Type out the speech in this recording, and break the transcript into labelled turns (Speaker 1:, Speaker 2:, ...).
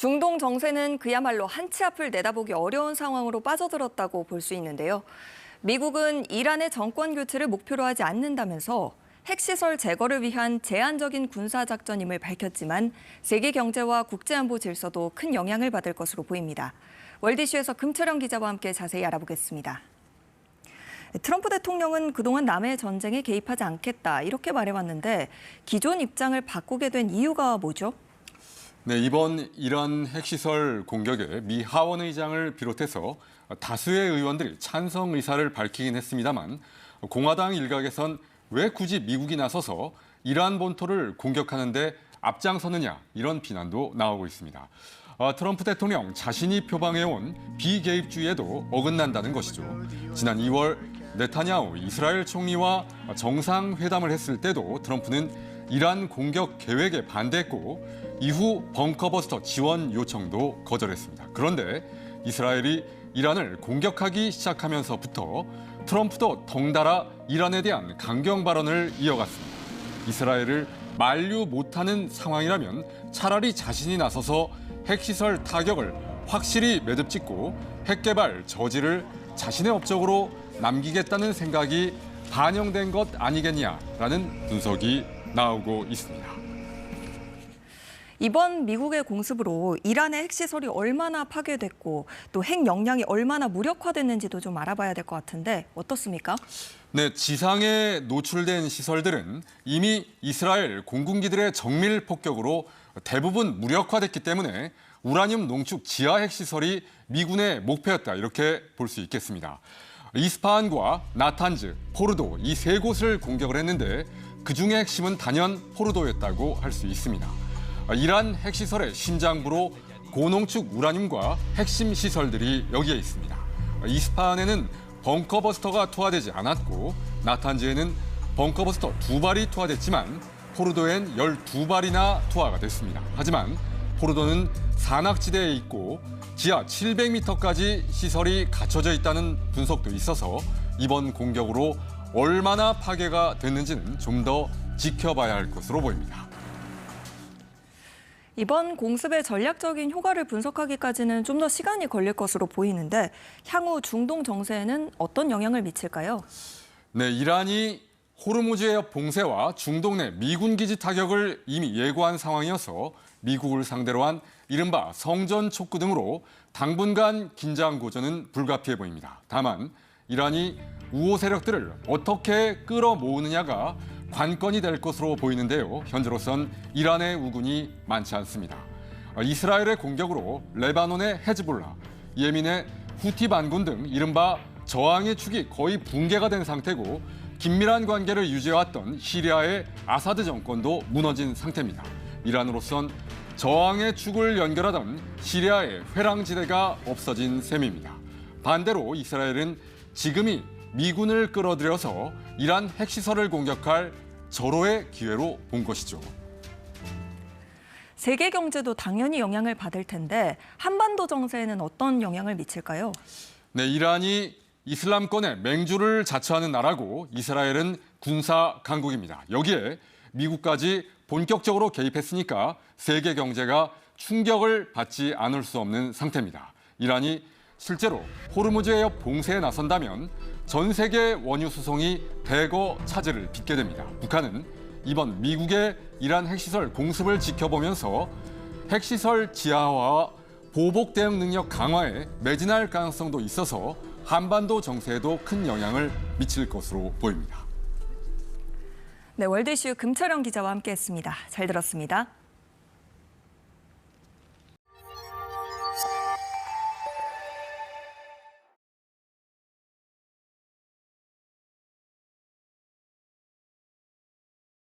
Speaker 1: 중동 정세는 그야말로 한 치 앞을 내다보기 어려운 상황으로 빠져들었다고 볼 수 있는데요. 미국은 이란의 정권 교체를 목표로 하지 않는다면서 핵시설 제거를 위한 제한적인 군사작전임을 밝혔지만 세계 경제와 국제안보 질서도 큰 영향을 받을 것으로 보입니다. 월드이슈에서 금철영 기자와 함께 자세히 알아보겠습니다. 트럼프 대통령은 그동안 남의 전쟁에 개입하지 않겠다 이렇게 말해왔는데 기존 입장을 바꾸게 된 이유가 뭐죠?
Speaker 2: 네, 이번 이란 핵시설 공격에 미 하원의장을 비롯해서 다수의 의원들이 찬성 의사를 밝히긴 했습니다만 공화당 일각에선 왜 굳이 미국이 나서서 이란 본토를 공격하는데 앞장서느냐 이런 비난도 나오고 있습니다. 트럼프 대통령 자신이 표방해온 비개입주의에도 어긋난다는 것이죠. 지난 2월 네타냐후 이스라엘 총리와 정상회담을 했을 때도 트럼프는 이란 공격 계획에 반대했고 이후 벙커버스터 지원 요청도 거절했습니다. 그런데 이스라엘이 이란을 공격하기 시작하면서부터 트럼프도 덩달아 이란에 대한 강경 발언을 이어갔습니다. 이스라엘을 만류 못하는 상황이라면 차라리 자신이 나서서 핵시설 타격을 확실히 매듭짓고 핵개발 저지를 자신의 업적으로 남기겠다는 생각이 반영된 것 아니겠냐라는 분석이 나오고 있습니다.
Speaker 1: 이번 미국의 공습으로 이란의 핵시설이 얼마나 파괴됐고 또 핵 역량이 얼마나 무력화됐는지도 좀 알아봐야 될 것 같은데 어떻습니까?
Speaker 2: 네, 지상에 노출된 시설들은 이미 이스라엘 공군기들의 정밀 폭격으로 대부분 무력화됐기 때문에 우라늄 농축 지하 핵시설이 미군의 목표였다 이렇게 볼 수 있겠습니다. 이스파한과 나탄즈, 포르도 이 세 곳을 공격을 했는데 그중의 핵심은 단연 포르도였다고 할 수 있습니다. 이란 핵시설의 심장부로 고농축 우라늄과 핵심 시설들이 여기에 있습니다. 이스파한에는 벙커버스터가 투하되지 않았고 나탄즈에는 벙커버스터 2발이 투하됐지만 포르도엔 12발이나 투하가 됐습니다. 하지만 포르도는 산악지대에 있고 지하 700m까지 시설이 갖춰져 있다는 분석도 있어서 이번 공격으로 얼마나 파괴가 됐는지는 좀 더 지켜봐야 할 것으로 보입니다.
Speaker 1: 이번 공습의 전략적인 효과를 분석하기까지는 좀 더 시간이 걸릴 것으로 보이는데 향후 중동 정세에는 어떤 영향을 미칠까요?
Speaker 2: 네, 이란이 호르무즈 해협 봉쇄와 중동 내 미군 기지 타격을 이미 예고한 상황이어서 미국을 상대로 한 이른바 성전 촉구 등으로 당분간 긴장 고조는 불가피해 보입니다. 다만 이란이 우호 세력들을 어떻게 끌어모으느냐가 관건이 될 것으로 보이는데요. 현재로선 이란의 우군이 많지 않습니다. 이스라엘의 공격으로 레바논의 헤즈볼라, 예멘의 후티 반군 등 이른바 저항의 축이 거의 붕괴가 된 상태고 긴밀한 관계를 유지해왔던 시리아의 아사드 정권도 무너진 상태입니다. 이란으로선 저항의 축을 연결하던 시리아의 회랑지대가 없어진 셈입니다. 반대로 이스라엘은 지금이 미군을 끌어들여서 이란 핵시설을 공격할 절호의 기회로 본 것이죠.
Speaker 1: 세계 경제도 당연히 영향을 받을 텐데 한반도 정세에는 어떤 영향을 미칠까요?
Speaker 2: 네, 이란이 이슬람권의 맹주를 자처하는 나라고 이스라엘은 군사 강국입니다. 여기에 미국까지 본격적으로 개입했으니까 세계 경제가 충격을 받지 않을 수 없는 상태입니다. 이란이 실제로 호르무즈 해협 봉쇄에 나선다면 전 세계 원유 수송이 대거 차질을 빚게 됩니다. 북한은 이번 미국의 이란 핵시설 공습을 지켜보면서 핵시설 지하화와 보복 대응 능력 강화에 매진할 가능성도 있어서 한반도 정세에도 큰 영향을 미칠 것으로 보입니다.
Speaker 1: 네, 월드이슈 금철영 기자와 함께했습니다. 잘 들었습니다.